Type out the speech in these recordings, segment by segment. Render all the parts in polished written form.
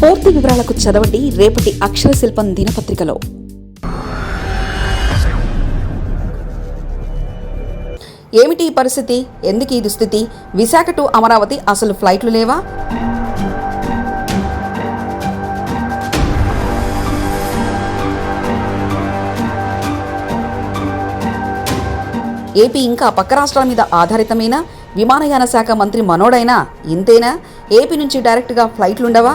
పూర్తి వివరాలకు చదవండి రేపటి అక్షర శిల్పం దినపత్రికలో. ఏమిటి ఈ పరిస్థితి? ఎందుకు ఈ దుస్థితి? విశాఖ టు అమరావతి అసలు ఫ్లైట్లు లేవా? ఏపీ ఇంకా పక్క రాష్ట్రాల మీద ఆధారితమైన విమానయాన శాఖ మంత్రి మనోడైనా ఇంతేనా? ఏపీ నుంచి డైరెక్ట్గా ఫ్లైట్లుండవా?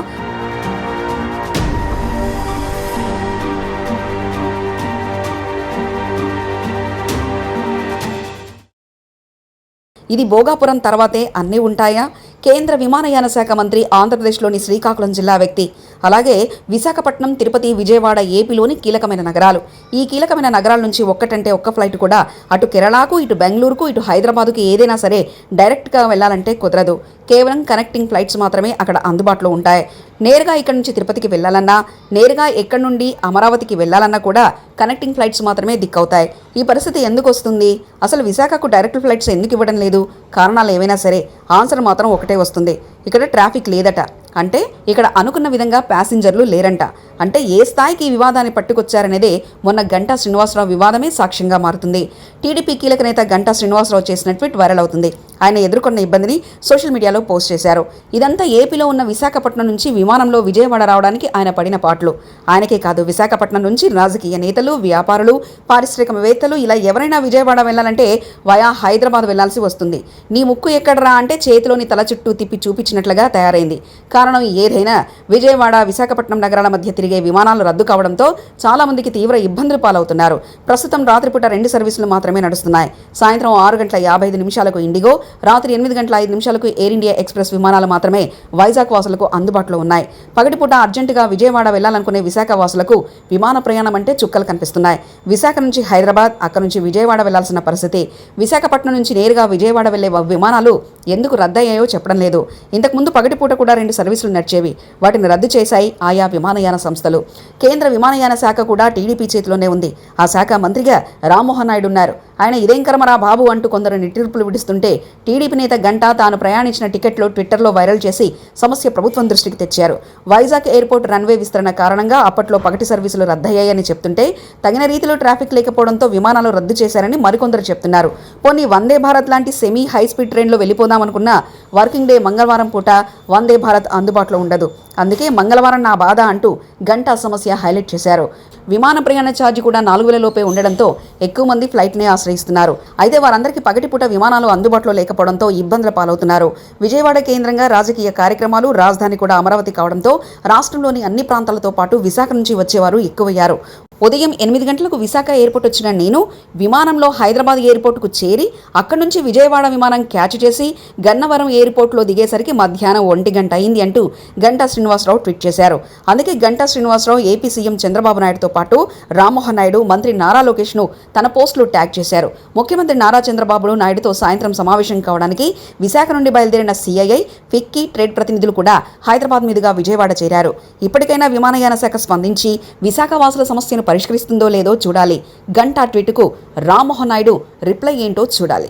ఇది భోగాపురం తర్వాతే అన్నీ ఉంటాయా? కేంద్ర విమానయాన శాఖ మంత్రి ఆంధ్రప్రదేశ్లోని శ్రీకాకుళం జిల్లా వ్యక్తి. అలాగే విశాఖపట్నం, తిరుపతి, విజయవాడ ఏపీలోని కీలకమైన నగరాలు. ఈ కీలకమైన నగరాల నుంచి ఒక్కటంటే ఒక్క ఫ్లైట్ కూడా అటు కేరళకు, ఇటు బెంగళూరుకు, ఇటు హైదరాబాదుకు ఏదైనా సరే డైరెక్ట్గా వెళ్లాలంటే కుదరదు. కేవలం కనెక్టింగ్ ఫ్లైట్స్ మాత్రమే అక్కడ అందుబాటులో ఉంటాయి. నేరుగా ఇక్కడ నుంచి తిరుపతికి వెళ్లాలన్నా, నేరుగా ఎక్కడి నుండి అమరావతికి వెళ్లాలన్నా కూడా కనెక్టింగ్ ఫ్లైట్స్ మాత్రమే దిక్కవుతాయి. ఈ పరిస్థితి ఎందుకు వస్తుంది? అసలు విశాఖకు డైరెక్ట్ ఫ్లైట్స్ ఎందుకు ఇవ్వడం లేదు? కారణాలు ఏమైనా సరే ఆన్సర్ మాత్రం ఒకటే వస్తుంది. ఇక్కడ ట్రాఫిక్ లేదట. అంటే ఇక్కడ అనుకున్న విధంగా ప్యాసింజర్లు లేరంట. అంటే ఏ స్థాయికి ఈ వివాదాన్ని పట్టుకొచ్చారనేదే మొన్న గంటా శ్రీనివాసరావు వివాదమే సాక్ష్యంగా మారుతుంది. టీడీపీ కీలక నేత గంటా శ్రీనివాసరావు చేసిన ట్వీట్ వైరల్ అవుతుంది. ఆయన ఎదుర్కొన్న ఇబ్బందిని సోషల్ మీడియాలో పోస్ట్ చేశారు. ఇదంతా ఏపీలో ఉన్న విశాఖపట్నం నుంచి విమానంలో విజయవాడ రావడానికి ఆయన పడిన పాటలు. ఆయనకే కాదు, విశాఖపట్నం నుంచి రాజకీయ నేతలు, వ్యాపారులు, పారిశ్రామికవేత్తలు ఇలా ఎవరైనా విజయవాడ వెళ్లాలంటే వయా హైదరాబాద్ వెళ్లాల్సి వస్తుంది. నీ ముక్కు ఎక్కడరా అంటే చేతిలోని తల చుట్టూ తిప్పి చూపించినట్లుగా తయారైంది. కారణం ఏదైనా విజయవాడ, విశాఖపట్నం నగరాల మధ్య తిరిగే విమానాలు రద్దు కావడంతో చాలా మందికి తీవ్ర ఇబ్బందులు పాలవుతున్నారు. ప్రస్తుతం రాత్రిపూట 2 సర్వీసులు మాత్రమే నడుస్తున్నాయి. సాయంత్రం 6:55 ఇండిగో, రాత్రి 8:05 ఎయిర్ ఇండియా ఎక్స్ప్రెస్ విమానాలు మాత్రమే వైజాగ్ వాసులకు అందుబాటులో ఉన్నాయి. పగటిపూట అర్జెంటుగా విజయవాడ వెళ్లాలనుకునే విశాఖ వాసులకు విమాన ప్రయాణం అంటే చుక్కలు కనిపిస్తున్నాయి. విశాఖ నుంచి హైదరాబాద్, అక్కడి నుంచి విజయవాడ వెళ్లాల్సిన పరిస్థితి. విశాఖపట్నం నుంచి నేరుగా విజయవాడ వెళ్లే విమానాలు ఎందుకు రద్దయ్యాయో చెప్పడం లేదు. ఇంతకుముందు పగటిపూట కూడా 2 సర్వీసులు నడిచేవి. వాటిని రద్దు చేశాయి ఆయా విమానయాన సంస్థలు. కేంద్ర విమానయాన శాఖ కూడా టీడీపీ చేతిలోనే ఉంది. ఆ శాఖ మంత్రిగా రామ్మోహన్ నాయుడు ఉన్నారు. ఆయన ఇదేం కర్మరా బాబు అంటూ కొందరు నిట్టూర్పులు విడుస్తుంటే టీడీపీ నేత గంటా తాను ప్రయాణించిన టికెట్లు ట్విట్టర్లో వైరల్ చేసి సమస్య ప్రభుత్వం దృష్టికి తెచ్చారు. వైజాగ్ ఎయిర్పోర్ట్ రన్వే విస్తరణ కారణంగా అప్పట్లో పగటి సర్వీసులు రద్దయ్యాయని చెప్తుంటే తగిన రీతిలో ట్రాఫిక్ లేకపోవడంతో విమానాలు రద్దు చేశారని మరికొందరు చెప్తున్నారు. పోనీ వందే భారత్ లాంటి సెమీ హై స్పీడ్ ట్రైన్లో వెళ్ళిపోదామనుకున్న వర్కింగ్ డే మంగళవారం పూట వందే భారత్ అందుబాటులో ఉండదు. అందుకే మంగళవారం నా బాధ అంటూ గంటా సమస్య హైలైట్ చేశారు. విమాన ప్రయాణ ఛార్జీ కూడా 4,000 లోపే ఉండడంతో ఎక్కువ మంది ఫ్లైట్నే ఆశ్రయిస్తున్నారు. అయితే వారందరికీ పగటిపూట విమానాలు అందుబాటులో లేకపోవడంతో ఇబ్బందుల పాలవుతున్నారు. విజయవాడ కేంద్రంగా రాజకీయ కార్యక్రమాలు, రాజధాని కూడా అమరావతి కావడంతో రాష్ట్రంలోని అన్ని ప్రాంతాలతో పాటు విశాఖ నుంచి వచ్చేవారు ఎక్కువయ్యారు. ఉదయం 8 గంటలకు విశాఖ ఎయిర్పోర్ట్ వచ్చిన నేను విమానంలో హైదరాబాద్ ఎయిర్పోర్టుకు చేరి అక్కడి నుంచి విజయవాడ విమానం క్యాచ్ చేసి గన్నవరం ఎయిర్పోర్ట్లో దిగేసరికి మధ్యాహ్నం 1 గంట అయింది అంటూ గంటా శ్రీనివాసరావు ట్వీట్ చేశారు. అందుకే గంటా శ్రీనివాసరావు ఏపీ సీఎం చంద్రబాబు నాయుడుతో పాటు రామ్మోహన్ నాయుడు, మంత్రి నారా లోకేష్ను తన పోస్టులో ట్యాగ్ చేశారు. ముఖ్యమంత్రి నారా చంద్రబాబు నాయుడుతో సాయంత్రం సమావేశం కావడానికి విశాఖ నుండి బయలుదేరిన సిఐఐ, ఫిక్కీ, ట్రేడ్ ప్రతినిధులు కూడా హైదరాబాద్ మీదుగా విజయవాడ చేరారు. ఇప్పటికైనా విమానయాన శాఖ స్పందించి విశాఖ వాసుల సమస్యను పరిష్కరిస్తుందో లేదో చూడాలి. గంటా ట్వీట్కు రామ్మోహన్ నాయుడు రిప్లై ఏంటో చూడాలి.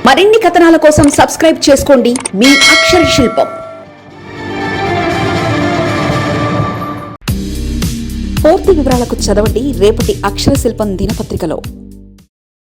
మరిన్ని కథనాల కోసం సబ్స్క్రైబ్ చేసుకోండి మీ అక్షర శిల్పం. పూర్తి వివరాలకు చదవండి రేపటి అక్షర శిల్పం దినపత్రికలో.